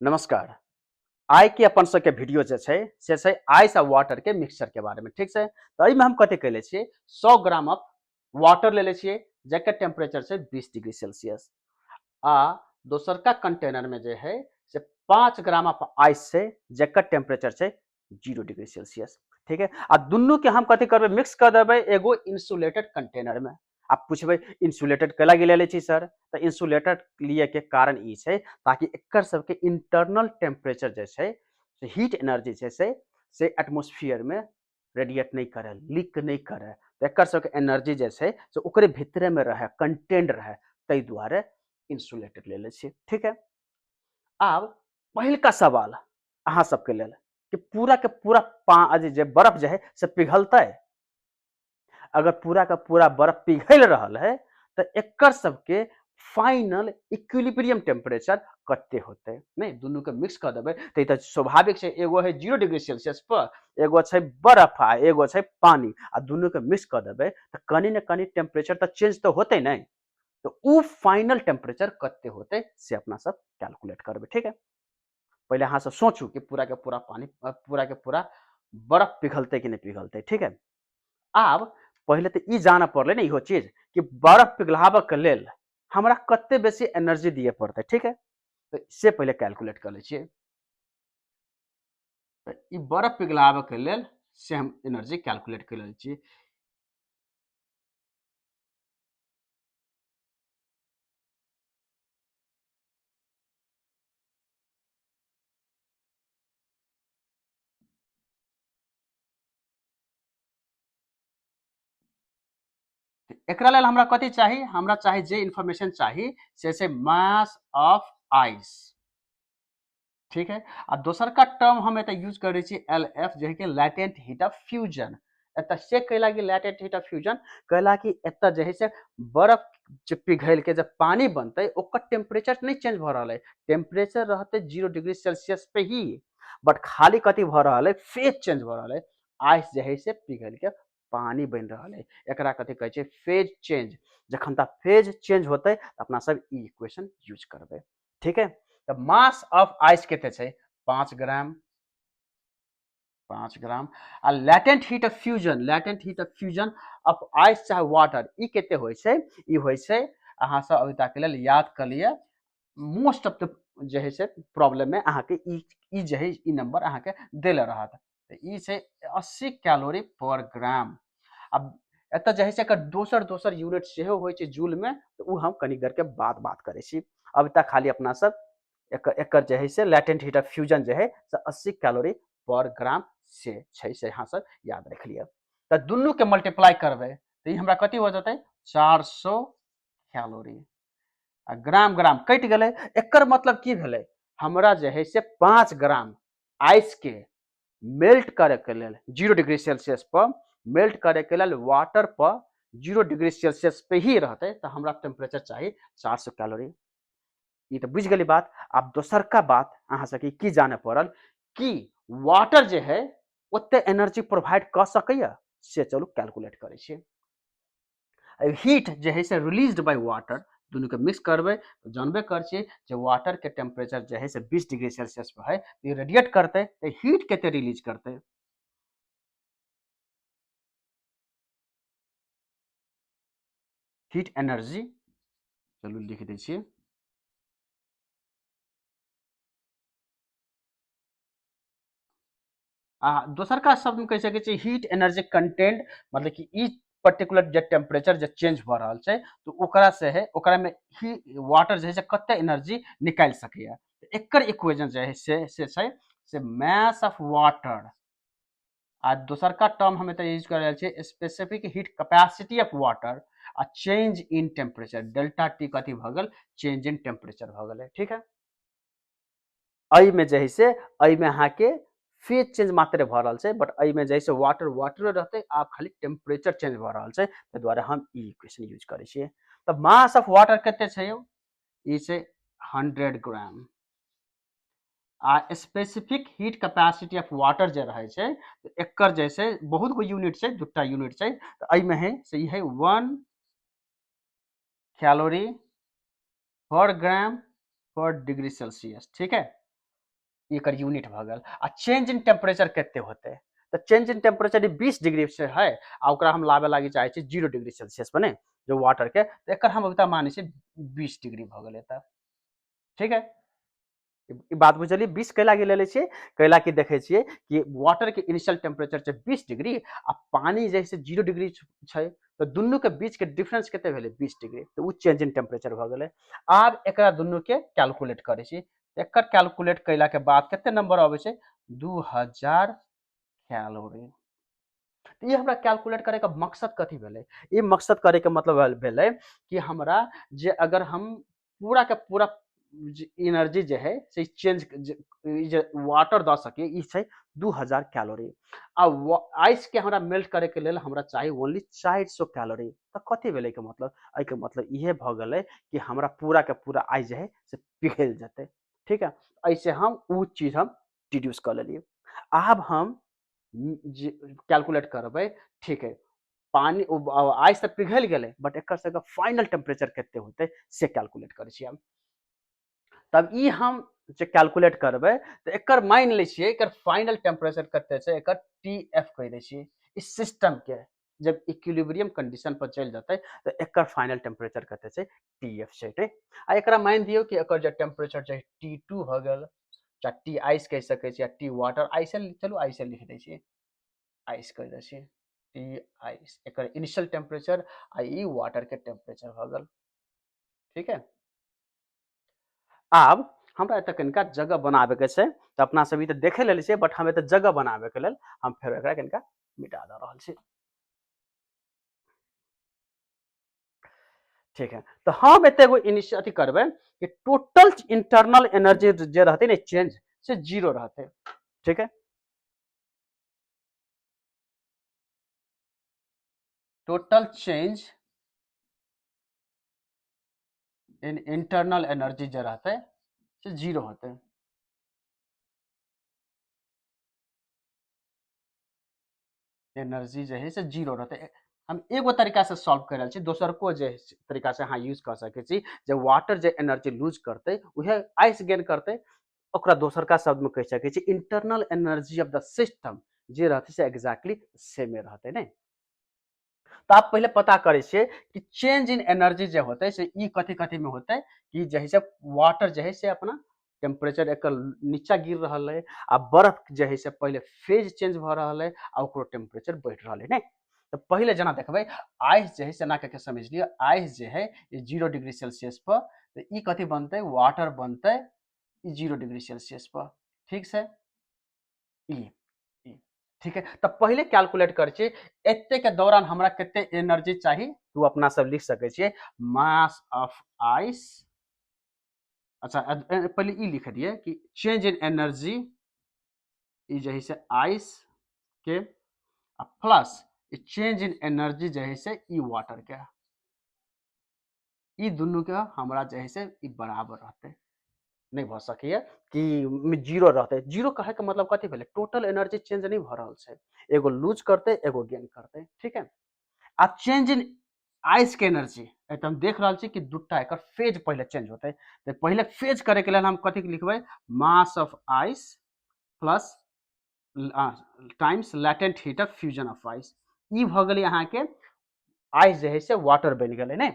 नमस्कार। आइ के अपन सबके वीडियो जे छै से छै आइस आ वाटर के मिक्सचर के बारे में, ठीक छै। तो एहिमे हम कथी कैले छियै 100 ग्राम ऑफ वाटर लेले छियै जेकर टेम्परेचर छै 20 डिग्री सेल्सियस आ दोसरका कंटेनर में जे है से 5 ग्राम ऑफ आइस छै जेकर टेम्परेचर छै 0 डिग्री सेल्सियस, ठीक है। आ दुनू के हम कथी करबै मिक्स कर देबै एगो इंसुलेटेड कंटेनर में। आप पूछबै इंसुलेटेड कैला के लेले छी सर, तो इंसुलेटेड लिए के कारण ई छै ताकि एकर सबके इंटरनल टेम्परेचर जे छै से हीट एनर्जी जे छै से एटमोस्फियर में रेडिएट नहीं करे, लीक नहीं करे, तो एकर सबके एनर्जी जे छै से ओकरे भीतरे में रहे, कंटेंड रहे, ताहि दुआरे इंसुलेटेड लेले छी, ठीक है। आब पहिलका सवाल अहाँ सबके लेल कि पूरा के पूरा जे बर्फ जे है से पिघलतै। अगर पूरा का पूरा बर्फ पिघल रहल है तो एकर सबके फाइनल इक्विलिब्रियम टेम्परेचर कते होते नहीं, दुनू के मिक्स कर देबै तो ई तो स्वाभाविक छै, एगो है 0 डिग्री सेल्सियस पर, एगो छै बर्फ आ एगो छै पानी, आ दुनू के मिक्स कर देबै तो कनी न कनी टेम्परेचर तो चेंज तो होते नहीं। तो उ फाइनल टेम्परेचर कते होते से अपना सब कैलकुलेट करबै, ठीक है। पहले अहाँ सब सोचू कि पूरा के पूरा पानी पूरा के पूरा बर्फ पिघलते कि नहीं पिघलते, ठीक है। आब पहले तो ई जाना पड़ले ना इहो चीज कि बर्फ पिघलाबे के लेल हमरा कते बेसी एनर्जी दिए पड़ते, ठीक है। तो इससे पहले कैलकुलेट कर ले छिए। तो ई बर्फ पिघलाबे के लेल से हम एनर्जी कैलकुलेट कर ले छिए। एकरा लेल हमरा कथी चाही, हमरा चाही जे इन्फॉर्मेशन चाही से छै मास ऑफ आइस, ठीक है। आ दोसर का टर्म हम एत यूज करे छी एलएफ जे है कि लैटेंट हीट ऑफ फ्यूजन। एत से कहला कि लैटेंट हीट ऑफ फ्यूजन कहला कि एत जे है से बर्फ जे पिघल के जब पानी बनते ओकर टेम्परेचर नहीं चेंज भ रहा है, टेम्परेचर रहते 0 डिग्री सेल्सियस पे ही, बट खाली कथी भ रहा है फेज चेंज भ रहा है, आइस जे है से पिघल के पानी बन रहा है, एकरा कथी कहे छै फेज चेंज। जखन तक फेज चेंज होते अपना सब ई इक्वेशन यूज करबे, ठीक है। तो मास ऑफ आइस केते छै 5 ग्राम, 5 ग्राम। आ latent heat of fusion, latent heat of fusion of ice चाहे वाटर ई केते होय छै, ई होय छै अहाँ सब अभी तक लेल याद कर लिए मोस्ट ऑफ द जे है से प्रॉब्लम में अहाँ के ई जे है ई नंबर अहाँ के देले रहत। तो ई छै 80 कैलोरी पर ग्राम। अब एत जे है से एकर दोसर दोसर यूनिट सेहो होय छै जूल में, तो उ हम कनी देर के बाद बात करे छी। अभी तक खाली अपना सब एकर जे है से लैटेंट हीट ऑफ फ्यूजन जे है से 80 कैलोरी पर ग्राम से छै से अहाँ सब याद रख लिअ। तो दुनू के मल्टीप्लाई करबै तो ई हमरा कथी हो जेतै 400 कैलोरी। आ ग्राम ग्राम कटि गेलै, एकर मतलब की भेलै हमरा जे है से 5 ग्राम आइस के मेल्ट करे के लेल 0 डिग्री सेल्सियस पर मेल्ट करे के लेल वाटर पर 0 डिग्री सेल्सियस पे ही रहते तो हमरा टेम्परेचर चाहिए 400 कैलोरी। ये तो बुझ गई बात। अब दोसरका बात अहाँ सबके की जाने पड़ल कि वाटर जे है ओते एनर्जी प्रोवाइड कर सकैया, से चलू कैलकुलेट करे छिए। हीट जे है से रिलीज्ड बाय वाटर दुनू के मिक्स करबै तो जानबे कर छिए जे वाटर के टेम्परेचर जे है से 20 डिग्री सेल्सियस पर है, तो रेडिएट करते तो हीट केते रिलीज करते, हीट एनर्जी चलू लिख दै छिए। दोसरका शब्द में कह सकै छिए हीट एनर्जी कंटेंट, मतलब कि ई पर्टिकुलर जे टेम्परेचर जे चेंज भ रहल छै तो ओकरा से है ओकरा में ही वाटर जे है से कते एनर्जी निकाल सकैया। एकर इक्वेशन जे है से छै से मास ऑफ वाटर। आ दोसरका टर्म हम एतय यूज कर रहल छियै specific heat capacity of water आ change in temperature, delta t कथी भ गेल चेंज इन टेम्परेचर भ गेलै, ठीक है। में जे है से में अहाँ के फेज चेंज मात्र भ रहल छै, बट में जे है से वाटर वाटर रहते आ खाली टेम्परेचर चेंज भ रहल छै, ताहि दुआरे हम ई इक्वेशन यूज करे छिए। त मास ऑफ वाटर कते छै यौ, ई छै 100 ग्राम। आ specific heat capacity of water जे रहे छै तो एकर जैसे बहुत गो यूनिट छै, दूटा यूनिट छै, तो एहिमे है से ई है 1 कैलोरी पर ग्राम पर डिग्री सेल्सियस, ठीक है। एकर यूनिट भ गेल। आ चेंज इन टेम्परेचर कते होते, तो चेंज इन टेम्परेचर 20 डिग्री से है आ ओकरा हम लाबे लागी चाहे छी 0 डिग्री सेल्सियस पर ने जो वाटर के, तो एकर हम अभी माने छी 20 डिग्री भ गेल एता। ठीक है, ई बात बुझलिए। 20 कैला के ले छिए, कैला कि देखे छिए कि वाटर के इनिशियल टेम्परेचर छै 20 डिग्री आ पानी जैसे 0 डिग्री छै, तो दुनू के बीच के डिफरेंस कते भेले 20 डिग्री, तो उ चेंज इन टेम्परेचर भ गेले। आब एकरा दुनू के कैलकुलेट करे छी, एकर कैलकुलेट कैला के बाद कते नंबर आबै छै 2000 कैलोरी। तो ये हमरा कैलकुलेट करे का मकसद कथी भेलै, ये मकसद करे के मतलब भेलै कि हमरा जे अगर हम पूरा के पूरा एनर्जी जे है से चेंज जे वाटर द सके, ई छै 2000 कैलोरी। आ आइस के हमरा मेल्ट करे के लेल हमरा चाहिए ओनली 400 कैलोरी। तो कथी भेलै के मतलब, एहि के मतलब इहे भ गेलै कि हमरा पूरा के पूरा आइस जे है से पिघल जेतै। ठीक है, ऐसे हम उ चीज हम डिड्यूस कर लेलिए। आब हम कैलकुलेट करबै। ठीक है, पानी आइस तऽ पिघल गेलै, बट एकर सबके फाइनल टेम्परेचर कते होते से कैलकुलेट करे छिए हम। तब ई हम जे कैलकुलेट करबै तऽ एकर मान लै छिए एकर फाइनल टेम्परेचर कते छै, एकर TF कह दै छिए इस सिस्टम के। जब इक्विलिब्रियम कंडीशन पर चल जाते तो एकर फाइनल टेम्परेचर कते छै TF छै। आ एकरा मान दियौ कि एकर जे टेम्परेचर छै T2 भ गेल, चाहे टी आइस कह सकै छी, टी वाटर आइसे चलू आइसे लिख दै छिए, आइस कह दै छिए टी आइस, एकर इनिशियल टेम्परेचर आ ई वाटर के टेम्परेचर भ गेल। ठीक है, आब हमरा एतऽ कनिका जगह बनाबे के छै, तो अपना सब ई तऽ देखे लेले छिए, बट हम एतऽ जगह बनाबे के लेल हम फेर एकरा कनिका मिटा दऽ रहल छी। ठीक है, तो हम एते एगो अथी करबै कि टोटल इंटरनल एनर्जी जे रहते ने चेंज से 0 रहते। ठीक है, total change in internal energy जो रहते से 0 होते। एनर्जी जो है से 0 रहते। हम एगो तरीका से सॉल्व कर रहल छी, दोसर को जे तरीका से अहाँ यूज कर सकै छी। जब वाटर जे एनर्जी लूज करते उहे आइस गेन करते, ओकरा दोसरका शब्द में कह सकै छी internal energy of the system जे रहते से एग्जैक्टली सेमे रहते ने। तो आप पहले पता करे छे कि चेंज इन एनर्जी जो होते से ई कथी कथी में होते कि जैसे वाटर जो है से अपना टेम्परेचर एक नीचा गिर रहा है, आ बर्फ जो है से पहले फेज चेंज भ रहा है आ ओकरो टेम्परेचर बढ़ रहा है ने। तो पहले जना देखबे आइस जो है से ना करके समझ लियो, आइस जो है 0 डिग्री सेल्सियस पर, तो ई कथी बनते वाटर बनते 0 डिग्री सेल्सियस पर। ठीक से ई ई ठीक है, तो पहले कैलकुलेट कर छी एते के दौरान हमरा कितने एनर्जी चाहिए, तू अपना सब लिख सके छी मास ऑफ आइस। अच्छा पहले ई लिख दिए कि चेंज इन एनर्जी ई जे है से आइस के प्लस चेंज इन एनर्जी जो है से ई वाटर के, ई दुनू के हमरा जे है से ई बराबर रहते, नहीं भ सकैए कि 0 रहते। 0 कहे के मतलब कथी भेलै, टोटल एनर्जी चेंज नहीं भ रहल छै, एगो लूज करते एगो गेन करते। ठीक है, आ चेंज इन आइस के एनर्जी तो हम देख रहा छी कि दूटा एकर फेज पहले चेंज होते, तो पहले फेज करे के लिए हम कथी लिखबै mass of ice plus times latent heat of fusion of ice. ई भ गेलै अहाँ के आइस जे है से वाटर बन गेलै ने।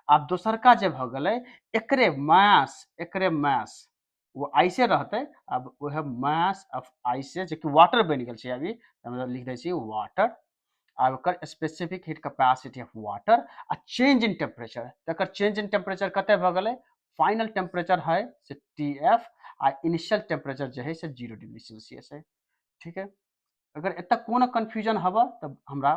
आब दोसरका जे भ गेलै एकरे मास वो आइसे रहते। अब वह मास ऑफ आइसे जो कि वाटर बन गेल छै अभी, मतलब लिख दै छी वाटर। आब एकर specific heat capacity of water आ चेंज इन टेम्परेचर, तो एकर चेंज इन टेम्परेचर कते भ गेलै, फाइनल टेम्परेचर है से TF आ इनिशियल टेम्परेचर जो है से 0 डिग्री सेल्सियस है। ठीक है, अगर एत कोनो कन्फ्यूजन हवा तब हमरा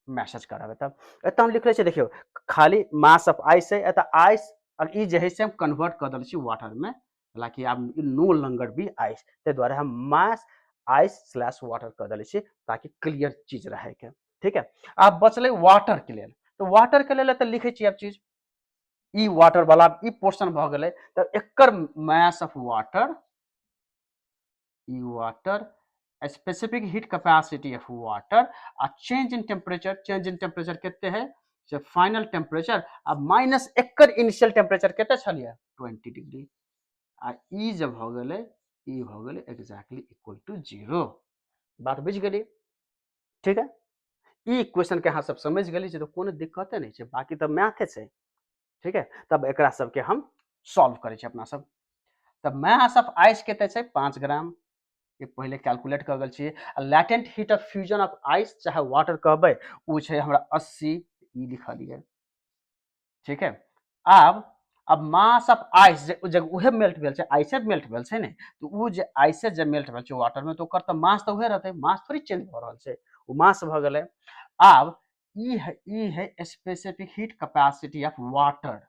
मैसेज कराबे। तब एतऽ हम लिखले छी देखियो खाली मास ऑफ आइस है, एतऽ आइस और ई जे है से हम कन्वर्ट कर दल छी वाटर में, हालांकि आब नो लंगर बी आइस, ते द्वारा हम मास आइस स्लैश वाटर कर दले छी ताकि क्लियर चीज रहे के। ठीक है, आब बचले वाटर के लेल, तो वाटर के लेल तो लिखे छी अब चीज ई वाटर वाला ई पोर्शन भ गेलै, तो एकर मास ऑफ वाटर ई water specific heat capacity of water आ चेंज इन टेम्परेचर कितने है से फाइनल टेम्परेचर आ माइनस एकर इनिशियल टेम्परेचर कितने छलिए 20 डिग्री। आ ई जब हो गेलै ई भ गेलै एक्जैक्टली इक्वल टू 0। बात बुझि गेली, ठीक है। ई क्वेश्चन के अहाँ सब समझ गेली छै, तो कोनो दिक्कते नहीं छै, बाकी तो मैथे छै, ठीक है। तब एकरा सबके हम सॉल्व करै छी अपना सब। तब मास ऑफ आइस कते छै 5 ग्राम, ये पहले कैलकुलेट कर गेल छियै। Latent heat of fusion of ice चाहे वाटर कहबै उ छै हमरा 80, ई लिखलिए, ठीक है। अब मास ऑफ आइस जब उहे मेल्ट भेल छै, आइसे मेल्ट भेल छै ने, तो उ जे आइसे जे मेल्ट भेल छै वाटर में, तो ओकर त मास तो उहे रहतै, मास थोड़ी चेंज भ रहल छै, उ मास भ गेलै। आब ई है specific heat capacity of water,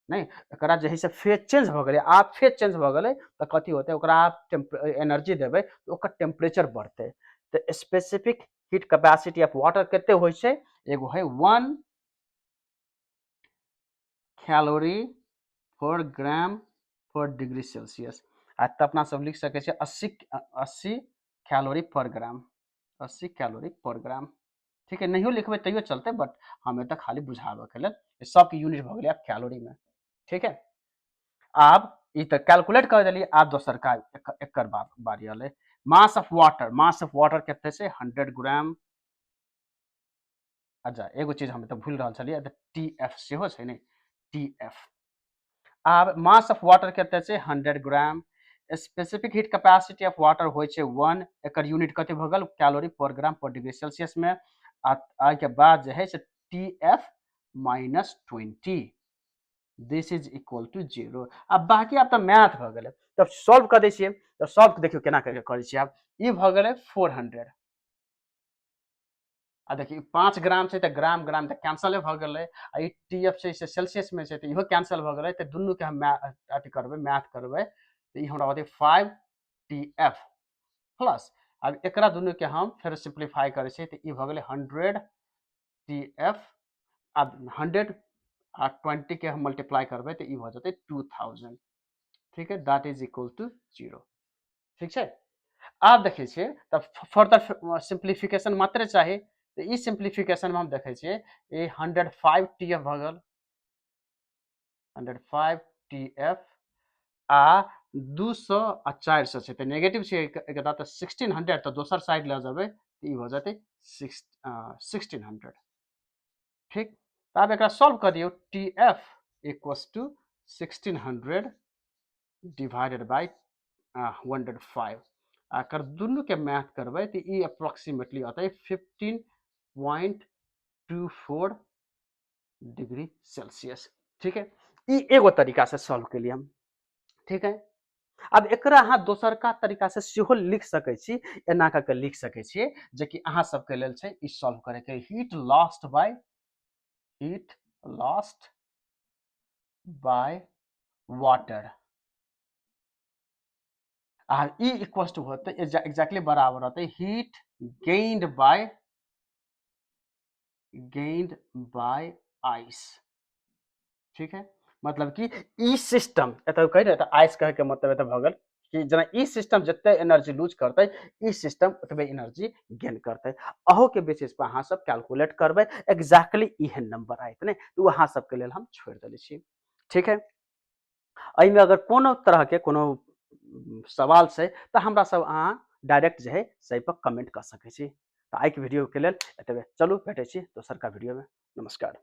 नहीं एकरा जे है से फेज चेंज भ गेलै। आब फेज चेंज भ गेलै त कथी होतै, ओकरा आप एनर्जी देबै तो ओकर टेम्परेचर बढ़तै। तो specific heat capacity of water कते होइ छै, एगो है 1 कैलोरी पर ग्राम पर डिग्री सेल्सियस। आ त अपना सब लिख सकै छियै 80 कैलोरी पर ग्राम, 80 कैलोरी पर ग्राम, ठीक है। नहियो लिखबै तैयो चलतै, बट हम एतऽ खाली बुझाबऽ के लेल, सबके यूनिट भ गेलै आब कैलोरी में, ठीक है। आब ई तऽ कैलकुलेट कर देलिए। आब दोसर का एकर बारी अलै। मास of water, mass of water कते छै 100 ग्राम। अच्छा एगो चीज हम तऽ भूल रहल छलिए, टी एफ सेहो छै ने, टी एफ। आब मास ऑफ वाटर कते छै 100 gram. Specific heat capacity of water होइ छै 1, एकर यूनिट कते भ गेल कैलोरी पर ग्राम पर डिग्री सेल्सियस में। आ के बाद जे है से T F minus 20, this is equal to 0। अब बाकी आब तऽ मैथ भ गेलै, तब सॉल्व कर दै छियै। तऽ सॉल्व देखियो केना करके करै छियै। आब ई भ गेलै 400, आ देखिए 5 ग्राम छै तऽ ग्राम ग्राम तऽ कैंसले भ गेलै, आ ई टी एफ छै से सेल्सियस में छै तऽ इहो कैंसल भ गेलै। तऽ दुनू के हम अथी करबै, मैथ करबै तऽ ई हमरा होतै 5 टी एफ प्लस, अब एकरा दुनू के हम फिर सिंप्लीफाई करै छियै तऽ ई भ गेलै 100 टी एफ। अब 100 आ 20 के हम मल्टीप्लाई करबै तऽ ई भ जेतै 2000, ठीक है। दैट इज इक्वल टू 0, ठीक छै। आब देखै छियै तब फर्दर सिंप्लीफिकेशन मात्र चाही, तऽ ई सिंप्लीफिकेशन में हम देखै छियै ई 105 टी एफ भ गेल, 105 टी एफ आ 200 आ 400 छै तऽ नेगेटिव छै एकटा, तऽ 1600 तऽ दोसर साइड ले जेबै तऽ ई भ जेतै 1600, ठीक। तऽ आब एकरा सॉल्व कर दियौ। T F equals to 1600 divided by 105, आ अगर दुनू के मैथ करबै तऽ ई अप्रोक्सीमेटली अतै 15.24 डिग्री सेल्सियस, ठीक है। ई एगो तरीका से सॉल्व के लिए हम, ठीक है। अब एकरा अहाँ दोसरका तरीका से सेहो लिख सकै छी, एना क के लिख सकै छियै जे कि अहाँ सबके लेल छै ई सॉल्व करे के। हीट लॉस्ट बाय वाटर, आ ई इक्वल्स टू होते एग्जैक्टली बराबर होते हीट गेन्ड बाय आइस, ठीक है। मतलब कि ई सिस्टम एत कही ने आइस कहे के मतलब एत भ गेल कि जेना ई सिस्टम जते एनर्जी लूज करते, ई सिस्टम ओतबे एनर्जी गेन करते। अहू के बेसिस पर अहाँ सब कैलकुलेट करबै, एग्जैक्टली इहे नंबर आयत ने, तो अहाँ सबके लेल हम छोड़ देले छी, ठीक है। एहिमे अगर कोनो तरह के कोनो सवाल छै तऽ हमरा सब अहाँ डायरेक्ट जे है से पर कमेंट कर सकै छी। तऽ आइ के वीडियो के लेल एतबे, चलू भेटै छी दोसरका वीडियो में, नमस्कार।